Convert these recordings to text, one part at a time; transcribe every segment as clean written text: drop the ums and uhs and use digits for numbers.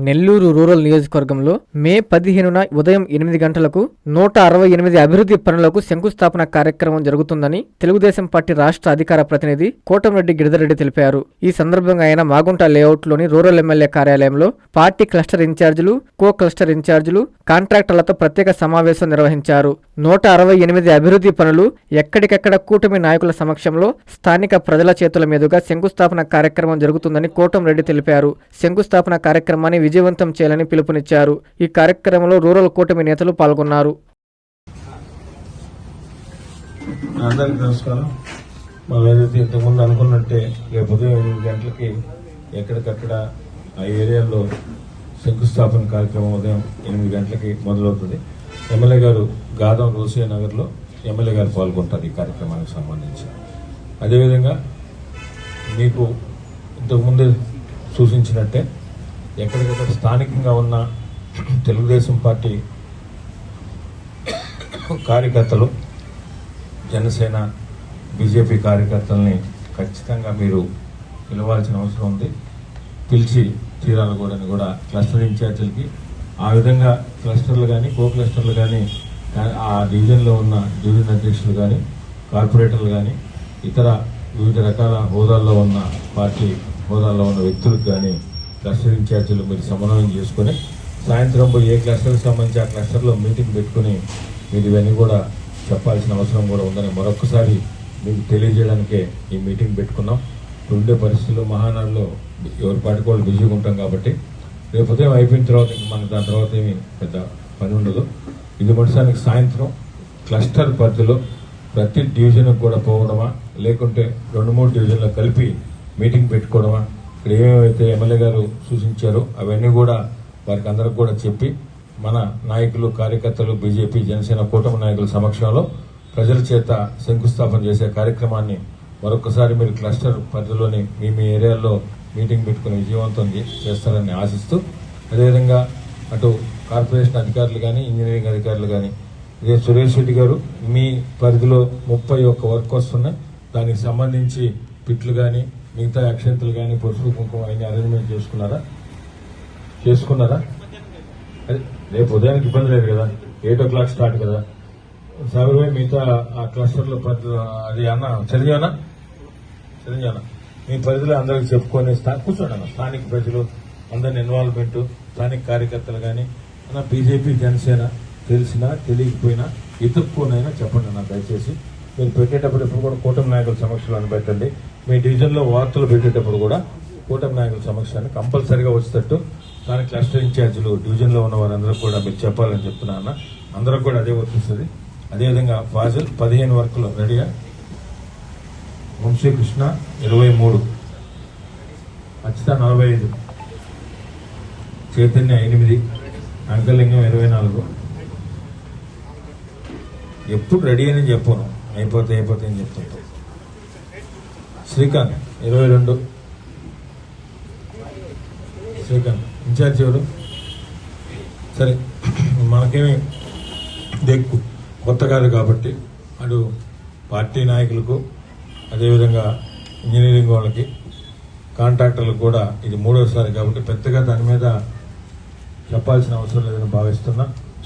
Nellore rural నియోజకవర్గంలో మే 15న ఉదయం 8 గంటలకు 168 అభివృద్ధి పనులకు శంకుస్థాపన కార్యక్రమం జరుగుతుందని తెలుగుదేశం పార్టీ రాష్ట్ర అధికార ప్రతినిధి కోటంరెడ్డి గిరిధర్రెడ్డి తెలిపారు. ఈ సందర్భంగా ఆయన మాగుంట లేఅవుట్లోని రూరల్ ఎమ్మెల్యే కార్యాలయంలో పార్టీ క్లస్టర్ ఇన్ఛార్జీలు, కో క్లస్టర్ ఇన్ఛార్జీలు, కాంట్రాక్టర్లతో ప్రత్యేక సమావేశం నిర్వహించారు. 168 అభివృద్ధి పనులు ఎక్కడికెక్కడ కూటమి నాయకుల సమక్షంలో స్థానిక ప్రజల చేతుల మీదుగా శంకుస్థాపన కార్యక్రమం జరుగుతుందని కోటంరెడ్డి తెలిపారు. శంకుస్థాపన కార్యక్రమాన్ని విజయవంతం చేయాలని పిలుపునిచ్చారు. ఈ కార్యక్రమంలో రూరల్ కూటమి నేతలు పాల్గొన్నారు. అందరికీ నమస్కారం. మనం ఏదైతే ఇంతకుముందు అనుకున్నట్టే రేపు ఉదయం 8 గంటలకి ఎక్కడికక్కడ ఆ ఏరియాలో శంకుస్థాపన కార్యక్రమం ఉదయం 8 గంటలకి మొదలవుతుంది. ఎమ్మెల్యే గారు గాదం రోసియా నగర్లో ఎమ్మెల్యే గారు పాల్గొంటారు ఈ కార్యక్రమానికి సంబంధించి. అదేవిధంగా మీకు ఇంతకుముందు సూచించినట్టే ఎక్కడికక్కడ స్థానికంగా ఉన్న తెలుగుదేశం పార్టీ కార్యకర్తలు, జనసేన, బీజేపీ కార్యకర్తల్ని ఖచ్చితంగా మీరు పిలవాల్సిన అవసరం ఉంది. పిలిచి తీరాలగూడని కూడా క్లస్టర్ ఇన్ఛార్జీలకి, ఆ విధంగా క్లస్టర్లు కానీ, కో క్లస్టర్లు కానీ, ఆ డివిజన్లో ఉన్న డివిజన్ అధ్యక్షులు కానీ, కార్పొరేటర్లు కానీ, ఇతర వివిధ రకాల హోదాల్లో ఉన్న పార్టీ హోదాల్లో ఉన్న వ్యక్తులకు కానీ క్లస్టర్ ఇన్ఛార్జీలు మీరు సమన్వయం చేసుకుని సాయంత్రం పోయి ఏ క్లస్టర్కి సంబంధించి ఆ క్లస్టర్లో మీటింగ్ పెట్టుకుని మీరు ఇవన్నీ కూడా చెప్పాల్సిన అవసరం కూడా ఉందని మరొకసారి మీకు తెలియజేయడానికే ఈ మీటింగ్ పెట్టుకున్నాం. ఉండే పరిస్థితుల్లో మహానాడులో ఎవరి పాటికి వాళ్ళు బిజీగా ఉంటాం కాబట్టి రేపు ఉదయం అయిపోయిన తర్వాత మనకు దాని తర్వాత ఏమి పెద్ద పని ఉండదు. ఇది మొదటిసారికి సాయంత్రం క్లస్టర్ పరిధిలో ప్రతి డివిజన్కి కూడా పోవడమా, లేకుంటే 2-3 డివిజన్లో కలిపి మీటింగ్ పెట్టుకోవడమా, ఇక్కడ ఏమేమైతే ఎమ్మెల్యే గారు సూచించారో అవన్నీ కూడా వారికి అందరికి కూడా చెప్పి మన నాయకులు, కార్యకర్తలు, బీజేపీ, జనసేన కూటమి నాయకుల సమక్షంలో ప్రజల చేత శంకుస్థాపన చేసే కార్యక్రమాన్ని మరొకసారి మీరు క్లస్టర్ పరిధిలోని మీ ఏరియాల్లో మీటింగ్ పెట్టుకుని విజయవంతం చేస్తారని ఆశిస్తూ, అదేవిధంగా అటు కార్పొరేషన్ అధికారులు కానీ, ఇంజనీరింగ్ అధికారులు కానీ, ఇదే సురేష్ రెడ్డి గారు మీ పరిధిలో 31 వర్క్ వస్తున్నాయి. దానికి సంబంధించి పిట్లు కానీ, మిగతా అక్షంతలు కానీ, పసుపు కుంకుమ అన్ని అరేంజ్మెంట్ చేసుకున్నారా? అదే రేపు ఉదయానికి ఇబ్బంది లేదు కదా, 8 o'clock స్టార్ట్ కదా. సాగరమే మిగతా ఆ క్లస్టర్లో అది అన్న చదివానా మీ పరిధిలో అందరికి చెప్పుకొని కూర్చోండి అన్న. స్థానిక ప్రజలు అందరిని ఇన్వాల్వ్మెంట్, స్థానిక కార్యకర్తలు కానీ అన్న, బీజేపీ, జనసేన తెలిసినా తెలియకపోయినా ఎత్తుక్కోనైనా చెప్పండి అన్న. దయచేసి మీరు పెట్టేటప్పుడు ఎప్పుడు కూడా కూటమి నాయకుల సమక్షంలో పెట్టండి. మీ డివిజన్లో వార్తలు పెట్టేటప్పుడు కూడా కూటమి నాయకుల సమక్షాన్ని కంపల్సరీగా వచ్చేటట్టు దాని క్లస్టర్ ఇన్ఛార్జీలు డివిజన్లో ఉన్న వారందరూ కూడా మీరు చెప్పాలని చెప్తున్నా అన్న. అందరూ కూడా అదే వర్తిస్తుంది. అదేవిధంగా ఫాజిల్ 15 వర్కులు రెడీగా, వంశీకృష్ణ 23, అచ్చిత 45, చైతన్య 8, అంకలింగం 24. ఎప్పుడు రెడీ అని చెప్పను, అయిపోతే అని చెప్తుంటాం. శ్రీకాంత్ 22, శ్రీకాంత్ ఇన్ఛార్జ్ ఎవరు? సరే, మనకేమి దెక్కు కొత్త కాదు కాబట్టి అటు పార్టీ నాయకులకు, అదేవిధంగా ఇంజనీరింగ్ వాళ్ళకి, కాంట్రాక్టర్లకు కూడా ఇది 3వసారి కాబట్టి పెద్దగా దాని మీద చెప్పాల్సిన అవసరం లేదని భావిస్తున్నా.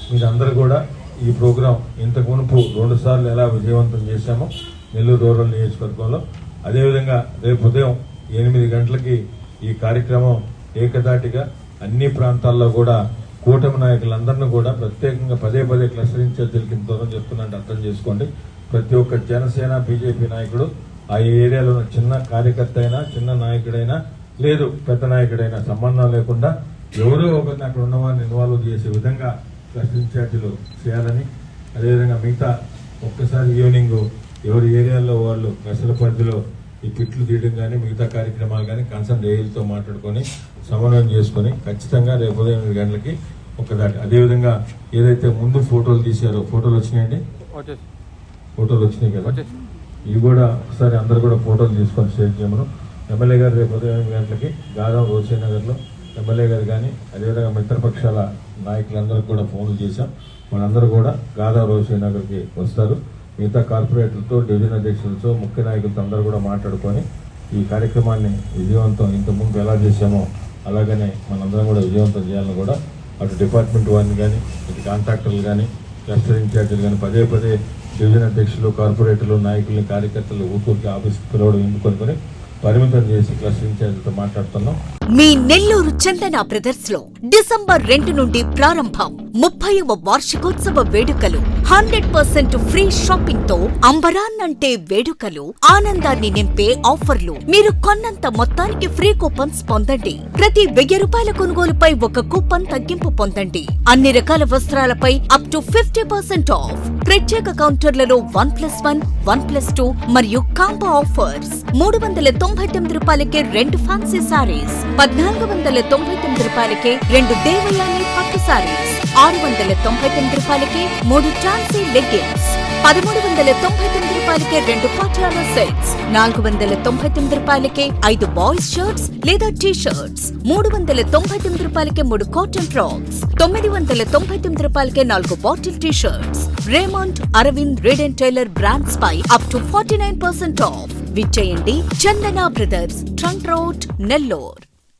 మీరందరూ కూడా ఈ ప్రోగ్రాం ఇంతకు మునుపు 2 సార్లు ఎలా విజయవంతం చేశామో నెల్లూరు రూరల్ నియోజకవర్గంలో, అదేవిధంగా రేపు ఉదయం 8 గంటలకి ఈ కార్యక్రమం ఏకదాటిగా అన్ని ప్రాంతాల్లో కూడా కూటమి నాయకులందరినీ కూడా ప్రత్యేకంగా పదే క్లస్టర్ ఇన్ఛార్జీలకి దూరం చెప్తున్నట్టు అర్థం చేసుకోండి. ప్రతి ఒక్క జనసేన, బీజేపీ నాయకుడు ఆ ఏరియాలో చిన్న కార్యకర్త అయినా, చిన్న నాయకుడైనా, లేదు పెద్ద నాయకుడైనా సంబంధం లేకుండా ఎవరో ఒకరిని అక్కడ ఉన్న వారిని ఇన్వాల్వ్ చేసే విధంగా క్లస్టర్ ఇన్ఛార్జీలు చేయాలని, అదేవిధంగా మిగతా ఒక్కసారి ఈవినింగ్ ఎవరి ఏరియాలో వాళ్ళు క్లస్టర్ పరిధిలో ఈ పిట్లు తీయడం కానీ, మిగతా కార్యక్రమాలు కానీ కన్సర్న్ ఏఈలతో మాట్లాడుకొని సమన్వయం చేసుకుని ఖచ్చితంగా రేపు ఉదయం 8 గంటలకి ఒక్కదాటి. అదేవిధంగా ఏదైతే ముందు ఫోటోలు తీశారో, ఫోటోలు వచ్చినాయండి, ఫోటోలు వచ్చినాయి కదా, ఇవి కూడా ఒకసారి అందరు కూడా ఫోటోలు తీసుకొని షేర్ చేయమను. ఎమ్మెల్యే గారు రేపు ఉదయం 8 గంటలకి గాదం రోసియా నగర్లో ఎమ్మెల్యే గారు కానీ, అదేవిధంగా మిత్రపక్షాల నాయకులందరికీ కూడా ఫోన్లు చేశాం. వాళ్ళందరూ కూడా గాదం రోసియా నగర్కి వస్తారు. మిగతా కార్పొరేటర్లతో, డివిజన్ అధ్యక్షులతో, ముఖ్య నాయకులతో అందరూ కూడా మాట్లాడుకొని ఈ కార్యక్రమాన్ని విజయవంతం ఇంతకుముందు ఎలా చేశామో అలాగనే మనందరం కూడా విజయవంతం చేయాలని కూడా అటు డిపార్ట్మెంట్ వారిని కానీ ఇటు కాంట్రాక్టర్లు కానీ క్లస్టర్ ఇన్ఛార్జీలు కానీ పదే పదే డివిజన్ అధ్యక్షులు కార్పొరేటర్లు నాయకుల్ని కార్యకర్తలు ఊరికి ఆఫీస్కి పిలవడం ఎందుకొని పరిమితం చేసి క్లస్టర్ ఇన్ఛార్జీలతో మాట్లాడుతున్నాం. మీ నెల్లూరు చందన బ్రదర్స్ లో డిసెంబర్ 2 నుండి ప్రారంభం 30వ వార్షికోత్సవ వేడుకలు. 100% ఫ్రీ షాపింగ్ తో అంబరాన్నంటే వేడుకలు, ఆనందాన్ని నింపే ఆఫర్లు. మీరు కొన్నంత మొత్తానికి ఫ్రీ కూపన్స్ పొందండి. ప్రతి 1000 రూపాయల కొనుగోలుపై ఒక కూపన్ తగ్గింపు పొందండి. అన్ని రకాల వస్త్రాలపై అప్ టు 50% ఆఫ్. ప్రత్యేక కౌంటర్లలో 1+1, 1+2 మరియు కాంబో ఆఫర్స్. 399 రూపాయలకే 2 ఫ్యాన్సీ సారీస్, 1499 రూపాయలకే 2 దేవయాని పట్టు సారీస్, 699 రూపాయలకే 3 ఛాన్సీ లెగ్గిన్స్, 1399 రూపాయలకే 2 పాటియాలా సెట్స్, 499 రూపాయలకే 5 బాయ్స్ షర్ట్స్ లేదా టీ షర్ట్స్, 399 రూపాయలకే 3 కాటన్ ఫ్రాక్స్, 999 రూపాయలకే 4 bottle T shirts. Raymond, Arvind, Reid and Taylor brands పై అప్ టు 49% ఆఫ్. విచ్చేయండి Chandana brothers, trunk road, Nellore.